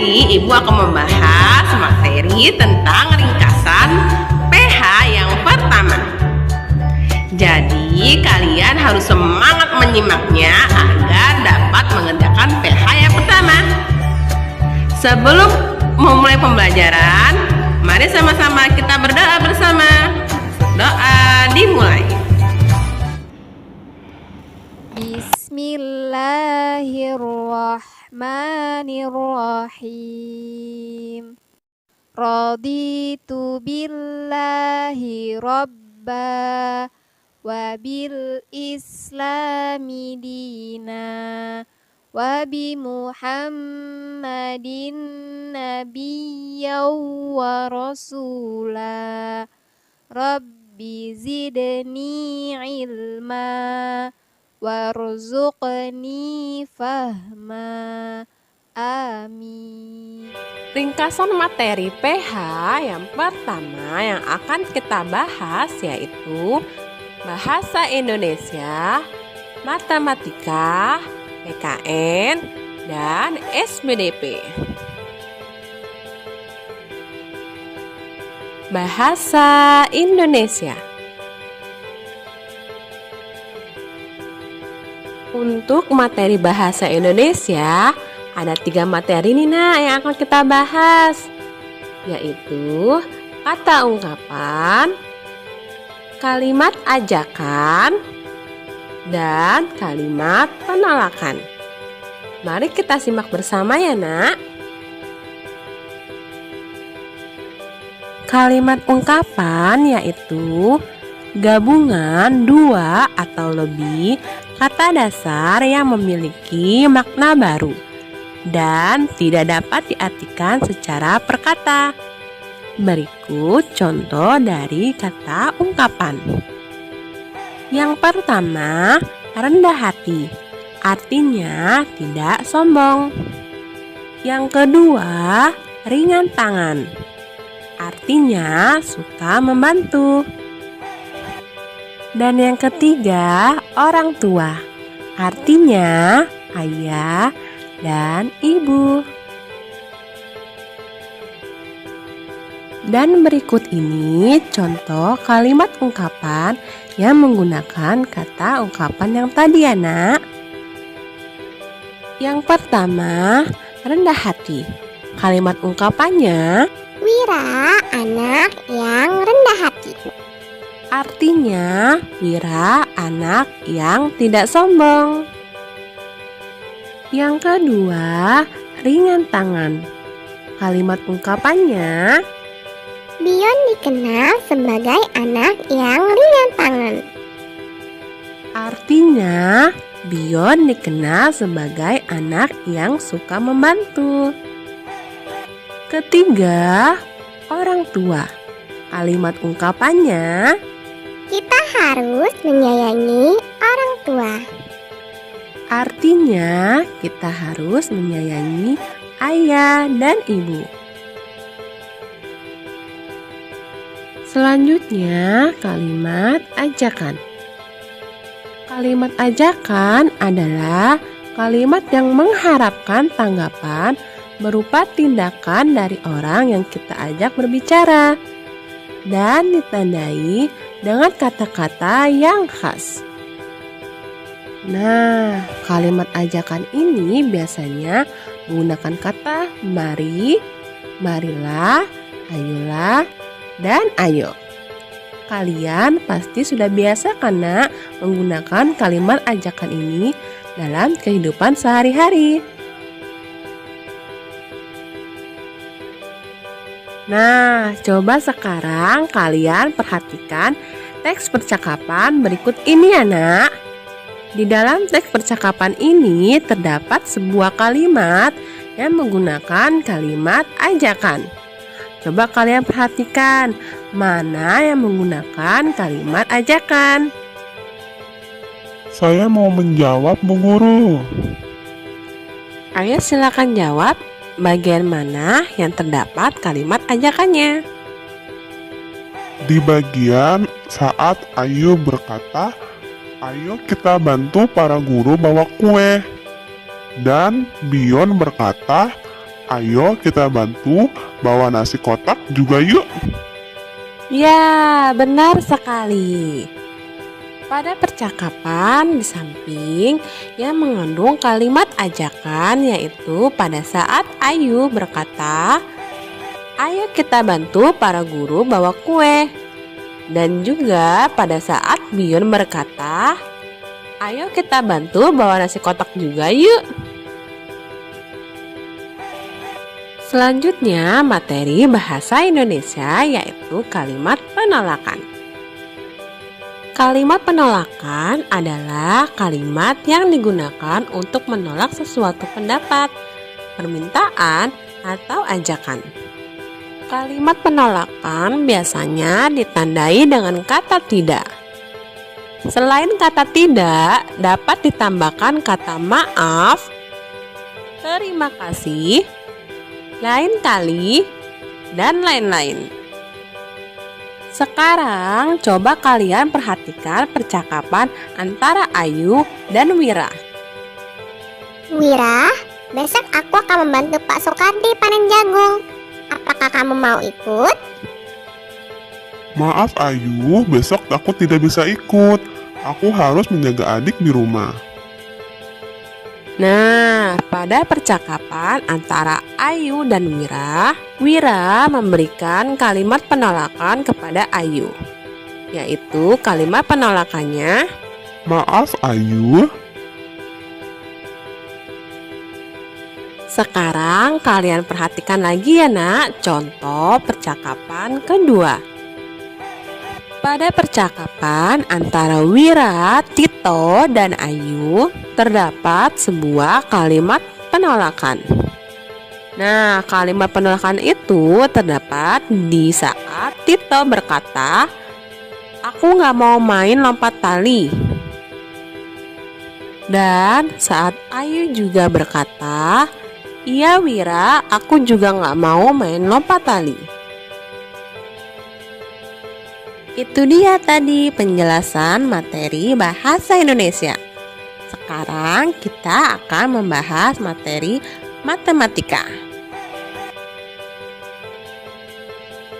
ini Ibu akan membahas materi tentang ringkasan PH yang pertama. Jadi kalian harus semangat menyimaknya agar dapat mengerjakan PH yang pertama. Sebelum memulai pembelajaran, mari sama-sama kita berdoa bersama. Doa dimulai. Bismillahirrahmanirrahim. Raditu billahi rabba wa bil islami dina wa bi Muhammadin nabiyyan wa rasula. Rabbi zidni ilma warzuqni fahma. Amin. Ringkasan materi PH yang pertama yang akan kita bahas yaitu Bahasa Indonesia, Matematika, PKN, dan SBDP. Bahasa Indonesia. Untuk materi Bahasa Indonesia, ada 3 materi nih yang akan kita bahas, yaitu kata ungkapan, kalimat ajakan, dan kalimat penolakan. Mari kita simak bersama ya nak. Kalimat ungkapan yaitu gabungan 2 atau lebih kata dasar yang memiliki makna baru dan tidak dapat diartikan secara perkata. Berikut contoh dari kata ungkapan. Yang pertama, rendah hati, artinya tidak sombong. Yang kedua, ringan tangan, artinya suka membantu. Dan yang ketiga, orang tua, artinya ayah dan ibu. Dan berikut ini contoh kalimat ungkapan yang menggunakan kata ungkapan yang tadi ya nak. Yang pertama, rendah hati. Kalimat ungkapannya, Wira anak yang rendah hati. artinya Wira anak yang tidak sombong. Yang kedua, ringan tangan. Kalimat ungkapannya, Bion dikenal sebagai anak yang ringan tangan. artinya Bion dikenal sebagai anak yang suka membantu. Ketiga, orang tua. Kalimat ungkapannya, Kita harus menyayangi orang tua. artinya kita harus menyayangi ayah dan ibu. Selanjutnya, kalimat ajakan. Kalimat ajakan adalah kalimat yang mengharapkan tanggapan berupa tindakan dari orang yang kita ajak berbicara dan ditandai dengan kata-kata yang khas. Nah, kalimat ajakan ini biasanya menggunakan kata mari, marilah, ayolah, dan ayo. Kalian pasti sudah biasa kan nak menggunakan kalimat ajakan ini dalam kehidupan sehari-hari. Nah, coba sekarang kalian perhatikan teks percakapan berikut ini ya nak. Di dalam teks percakapan ini terdapat sebuah kalimat yang menggunakan kalimat ajakan. Coba kalian perhatikan mana yang menggunakan kalimat ajakan. Saya mau menjawab, Bu Guru. Ayo silakan jawab bagian mana yang terdapat kalimat ajakannya. Di bagian saat Ayu berkata, ayo kita bantu para guru bawa kue. Dan Bion berkata, Ayo kita bantu bawa nasi kotak juga yuk. Ya, benar sekali. Pada percakapan di samping yang mengandung kalimat ajakan, yaitu pada saat Ayu berkata, "Ayo kita bantu para guru bawa kue." Dan juga pada saat Biyun berkata, "Ayo kita bantu bawa nasi kotak juga yuk." Selanjutnya materi bahasa Indonesia, yaitu kalimat penolakan. Kalimat penolakan adalah kalimat yang digunakan untuk menolak sesuatu pendapat, permintaan, atau ajakan. Kalimat penolakan biasanya ditandai dengan kata tidak. Selain kata tidak, dapat ditambahkan kata maaf, terima kasih, lain kali, dan lain-lain. Sekarang coba kalian perhatikan percakapan antara Ayu dan Wira. Wira, besok aku akan membantu Pak Soekardi panen jagung. Apakah kamu mau ikut? Maaf Ayu, besok aku tidak bisa ikut. Aku harus menjaga adik di rumah. Nah, pada percakapan antara Ayu dan Wira, Wira memberikan kalimat penolakan kepada Ayu, yaitu kalimat penolakannya, Maaf Ayu, sekarang kalian perhatikan lagi ya nak, contoh percakapan kedua. Pada percakapan antara Wira, Tito, dan Ayu terdapat sebuah kalimat penolakan. Nah, kalimat penolakan itu terdapat di saat Tito berkata, "Aku gak mau main lompat tali." Dan saat Ayu juga berkata, "Iya Wira, aku juga gak mau main lompat tali." Itu dia tadi penjelasan materi bahasa Indonesia. Sekarang kita akan membahas materi matematika.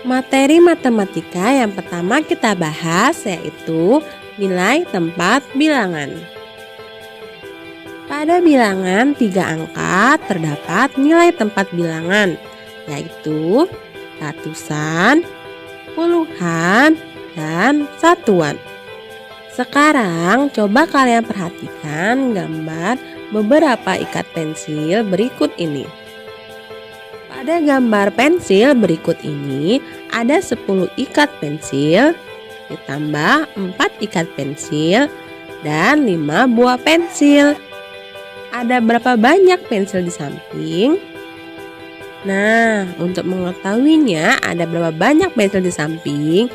Materi matematika yang pertama kita bahas yaitu nilai tempat bilangan. Pada bilangan 3 angka terdapat nilai tempat bilangan, yaitu ratusan, puluhan, dan satuan. Sekarang coba kalian perhatikan gambar beberapa ikat pensil berikut ini. Pada gambar pensil berikut ini ada 10 ikat pensil ditambah 4 ikat pensil dan 5 buah pensil. Ada berapa banyak pensil di samping? Nah, untuk mengetahuinya ada berapa banyak pensil di samping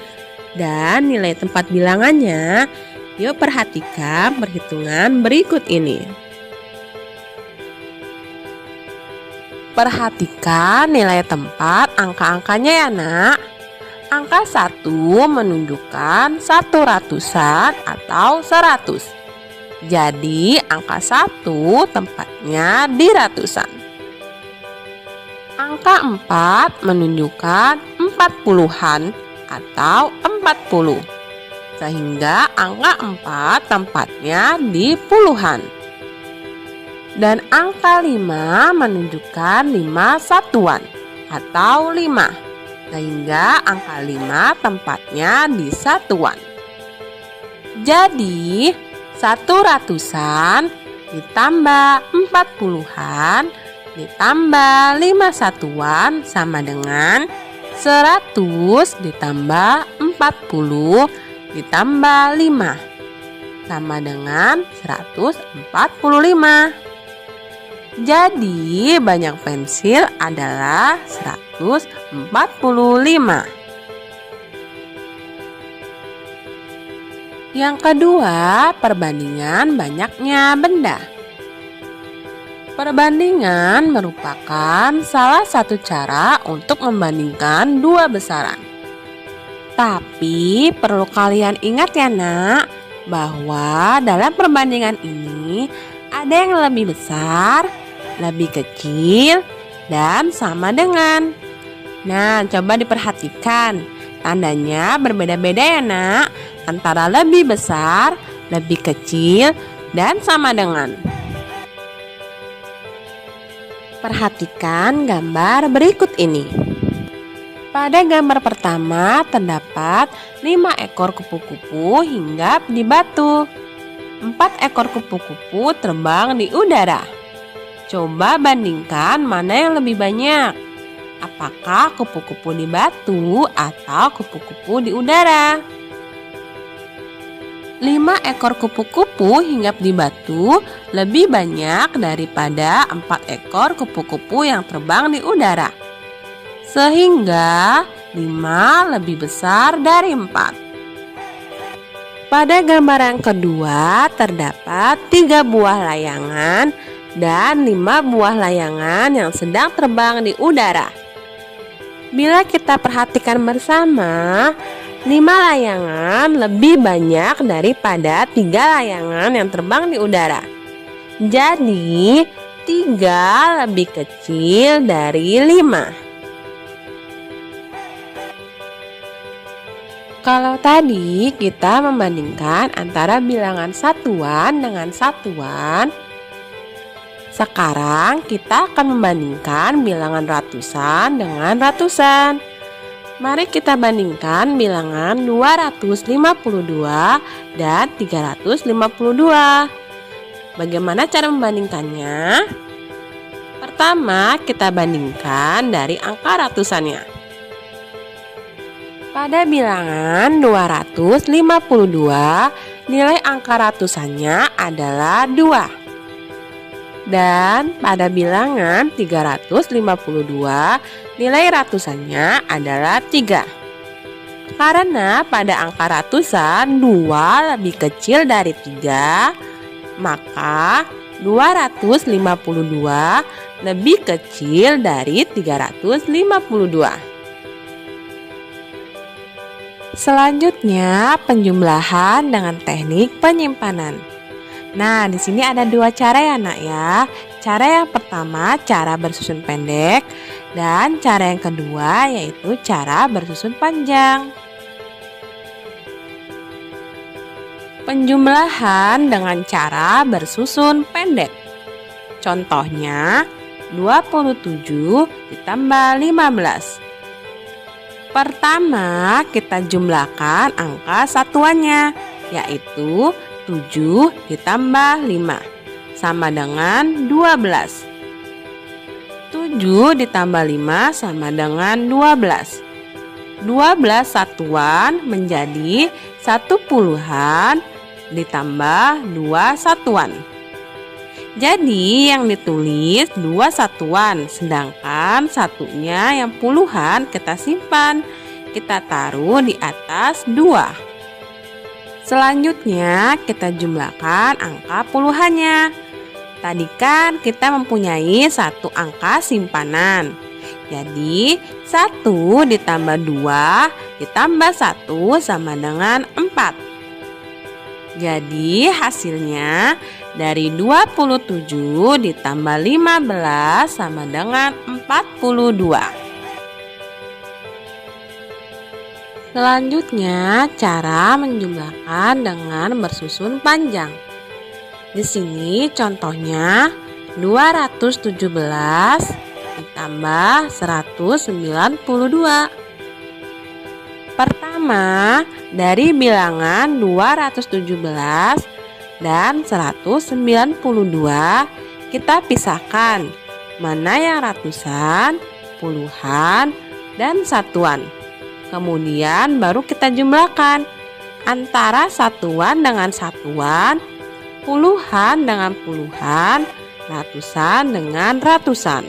dan nilai tempat bilangannya, yuk perhatikan perhitungan berikut ini. Perhatikan nilai tempat angka-angkanya ya nak. Angka 1 menunjukkan 1 ratusan atau 100. Jadi angka 1 tempatnya di ratusan. Angka 4 menunjukkan 40-an atau 40, sehingga angka 4 tempatnya di puluhan. Dan angka 5 menunjukkan 5 satuan atau 5, sehingga angka 5 tempatnya di satuan. Jadi 1 ratusan ditambah 40-an ditambah 5 satuan sama dengan 100 ditambah 40 ditambah 5 sama dengan 145. Jadi banyak pensil adalah 145. Yang kedua, perbandingan banyaknya benda. Perbandingan merupakan salah satu cara untuk membandingkan dua besaran. Tapi perlu kalian ingat ya nak, bahwa dalam perbandingan ini ada yang lebih besar, lebih kecil, dan sama dengan. Nah, coba diperhatikan. Tandanya berbeda-beda ya nak, antara lebih besar, lebih kecil, dan sama dengan. Perhatikan gambar berikut ini. Pada gambar pertama terdapat 5 ekor kupu-kupu hinggap di batu. 4 ekor kupu-kupu terbang di udara. Coba bandingkan mana yang lebih banyak. Apakah kupu-kupu di batu atau kupu-kupu di udara? 5 ekor kupu-kupu hinggap di batu lebih banyak daripada 4 ekor kupu-kupu yang terbang di udara. Sehingga 5 lebih besar dari 4. Pada gambar yang kedua terdapat 3 buah layangan dan 5 buah layangan yang sedang terbang di udara. Bila kita perhatikan bersama, 5 layangan lebih banyak daripada 3 layangan yang terbang di udara. Jadi 3 lebih kecil dari 5. Kalau tadi kita membandingkan antara bilangan satuan dengan satuan, sekarang kita akan membandingkan bilangan ratusan dengan ratusan. Mari kita bandingkan bilangan 252 dan 352. Bagaimana cara membandingkannya? Pertama, kita bandingkan dari angka ratusannya. Pada bilangan 252, nilai angka ratusannya adalah 2. Dan pada bilangan 352, nilai ratusannya adalah 3. Karena pada angka ratusan 2 lebih kecil dari 3, maka 252 lebih kecil dari 352. Selanjutnya, penjumlahan dengan teknik penyimpanan. Nah, di sini ada 2 cara ya nak ya. Cara yang pertama cara bersusun pendek dan cara yang kedua yaitu cara bersusun panjang. Penjumlahan dengan cara bersusun pendek. Contohnya 27 ditambah 15. Pertama, kita jumlahkan angka satuannya, yaitu 7 ditambah 5 sama dengan 12. 7 ditambah 5 sama dengan 12. 12 satuan menjadi 1 puluhan ditambah 2 satuan. Jadi yang ditulis 2 satuan, sedangkan satunya yang puluhan kita simpan. Kita taruh di atas 2. Selanjutnya kita jumlahkan angka puluhannya. Tadi kan kita mempunyai 1 angka simpanan. Jadi 1 ditambah 2 ditambah 1 sama dengan 4. Jadi hasilnya dari 27 ditambah 15 sama dengan 42. Selanjutnya cara menjumlahkan dengan bersusun panjang. Di sini contohnya 217 ditambah 192. Pertama, dari bilangan 217 dan 192 kita pisahkan mana yang ratusan, puluhan, dan satuan. Kemudian baru kita jumlahkan antara satuan dengan satuan, puluhan dengan puluhan, ratusan dengan ratusan.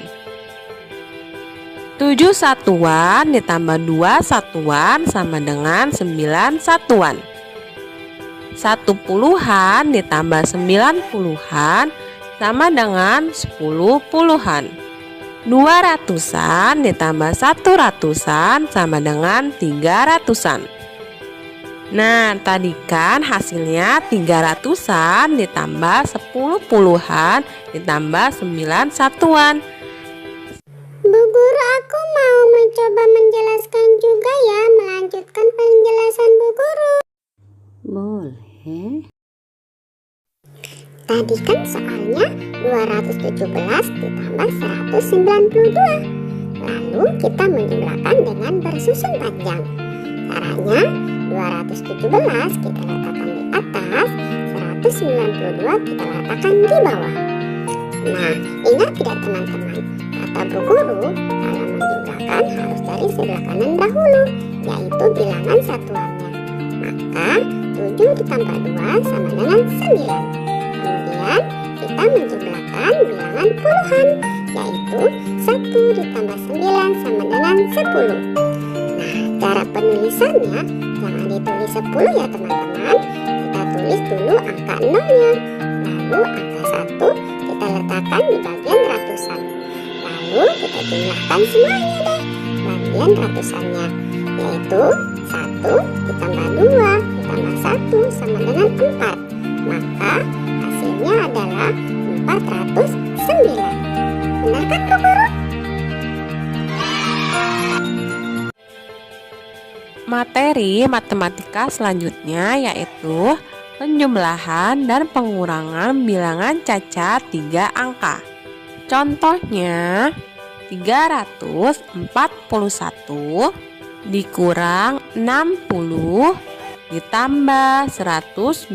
7 satuan ditambah 2 satuan sama dengan 9 satuan. 1 puluhan ditambah 9 puluhan sama dengan 10 puluhan. 2 ratusan ditambah 1 ratusan sama dengan 3 ratusan. Nah, tadi kan hasilnya 3 ratusan ditambah 10 puluhan ditambah 9 satuan. mencoba menjelaskan juga ya, melanjutkan penjelasan Bu Guru? Boleh. Tadi kan soalnya 217 ditambah 192. Lalu kita menjumlahkan dengan bersusun panjang. Caranya 217 kita letakkan di atas, 192 kita letakkan di bawah. Nah, ingat tidak teman-teman? Kata Bu Guru, kalau menjumlahkan harus dari sebelah kanan dahulu, yaitu bilangan satuannya. Maka 7 ditambah 2 sama dengan 9. Kemudian kita menjumlahkan bilangan puluhan, yaitu 1 ditambah 9 sama dengan 10. Nah, cara penulisannya jangan ditulis 10 ya teman-teman. Kita tulis dulu angka 0-nya. Lalu angka 1 kita letakkan di bagian ratusan. Lalu kita jumlahkan semuanya deh, bagian ratusannya, yaitu 1 ditambah 2 ditambah 1 sama dengan 4. Maka hasilnya adalah 409. Benar kan Bu Guru? Materi matematika selanjutnya yaitu penjumlahan dan pengurangan bilangan cacat 3 angka. Contohnya 341 dikurang 60 ditambah 112.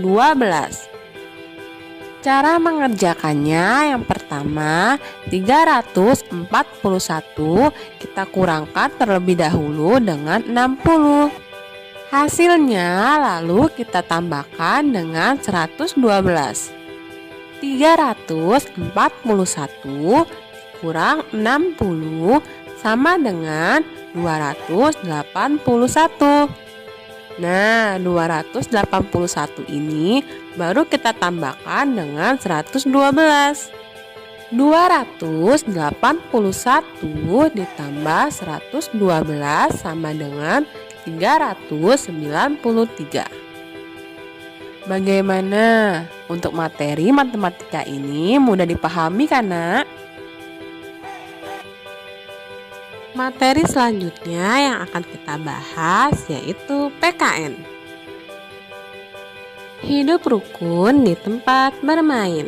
Cara mengerjakannya yang pertama, 341 kita kurangkan terlebih dahulu dengan 60. Hasilnya lalu kita tambahkan dengan 112. 341 kurang 60 sama dengan 281. Nah, 281 ini baru kita tambahkan dengan 112. 281 ditambah 112 sama dengan 393. Bagaimana? Untuk materi matematika ini mudah dipahami kan, Nak? Materi selanjutnya yang akan kita bahas yaitu PKN. Hidup rukun di tempat bermain.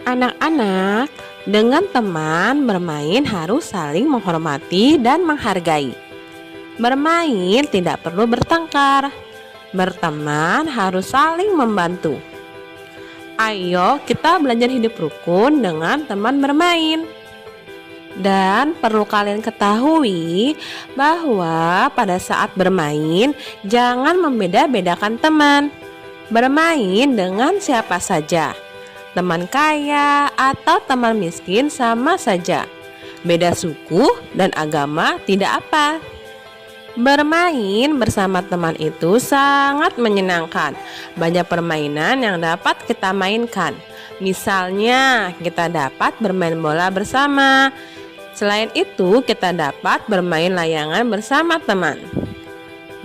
Anak-anak dengan teman bermain harus saling menghormati dan menghargai. Bermain tidak perlu bertengkar. Berteman harus saling membantu. Ayo kita belajar hidup rukun dengan teman bermain. Dan perlu kalian ketahui bahwa pada saat bermain jangan membeda-bedakan teman. Bermain dengan siapa saja, teman kaya atau teman miskin sama saja. Beda suku dan agama tidak apa. Bermain bersama teman itu sangat menyenangkan. Banyak permainan yang dapat kita mainkan. Misalnya kita dapat bermain bola bersama. Selain itu, kita dapat bermain layangan bersama teman.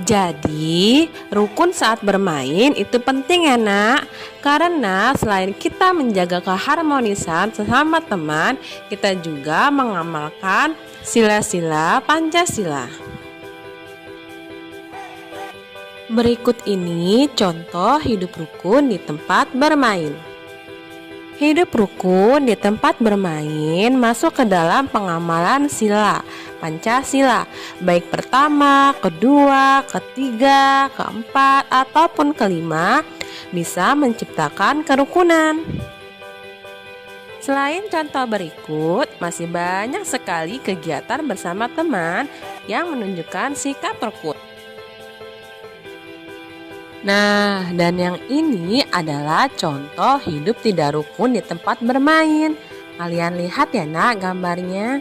Jadi, rukun saat bermain itu penting ya, Nak. Karena selain kita menjaga keharmonisan sesama teman, kita juga mengamalkan sila-sila Pancasila. Berikut ini contoh hidup rukun di tempat bermain. Hidup rukun di tempat bermain masuk ke dalam pengamalan sila Pancasila, baik pertama, kedua, ketiga, keempat, ataupun kelima, bisa menciptakan kerukunan. Selain contoh berikut, masih banyak sekali kegiatan bersama teman yang menunjukkan sikap rukun. Nah, dan yang ini adalah contoh hidup tidak rukun di tempat bermain. Kalian lihat ya, Nak, gambarnya.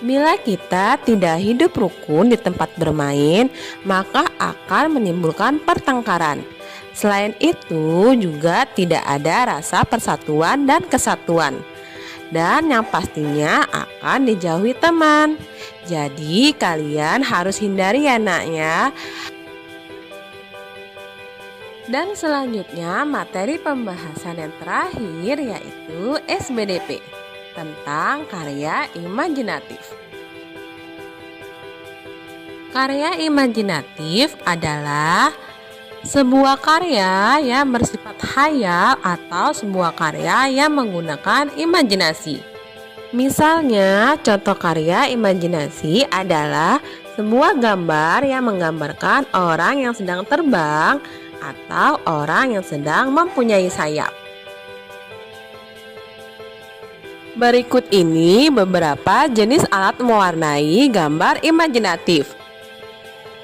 Bila kita tidak hidup rukun di tempat bermain, maka akan menimbulkan pertengkaran. Selain itu, juga tidak ada rasa persatuan dan kesatuan. Dan yang pastinya akan dijauhi teman. Jadi, kalian harus hindari ya, Nak, ya. Dan selanjutnya materi pembahasan yang terakhir yaitu SBDP tentang karya imajinatif. Karya imajinatif adalah sebuah karya yang bersifat khayal atau sebuah karya yang menggunakan imajinasi. Misalnya, contoh karya imajinasi adalah sebuah gambar yang menggambarkan orang yang sedang terbang atau orang yang sedang mempunyai sayap. Berikut ini beberapa jenis alat mewarnai gambar imajinatif.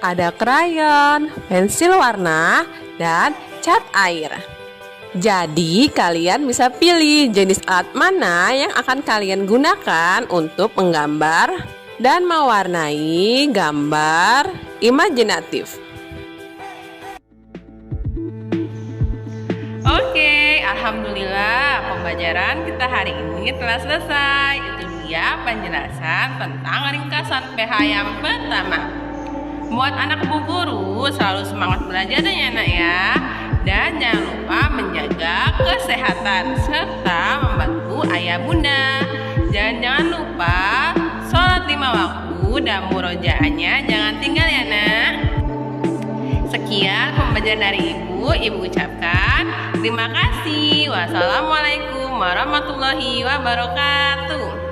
Ada krayon, pensil warna, dan cat air. Jadi kalian bisa pilih jenis alat mana yang akan kalian gunakan untuk menggambar dan mewarnai gambar imajinatif. Oke, alhamdulillah pembelajaran kita hari ini telah selesai. Itu dia penjelasan tentang ringkasan PH yang pertama. Buat anak Bu Guru selalu semangat belajar ya nak ya. Dan jangan lupa menjaga kesehatan serta membantu ayah bunda. Dan jangan lupa sholat 5 waktu dan murojaahnya jangan tinggal ya nak. Sekian pembelajaran dari Ibu ucapkan terima kasih. Wassalamualaikum warahmatullahi wabarakatuh.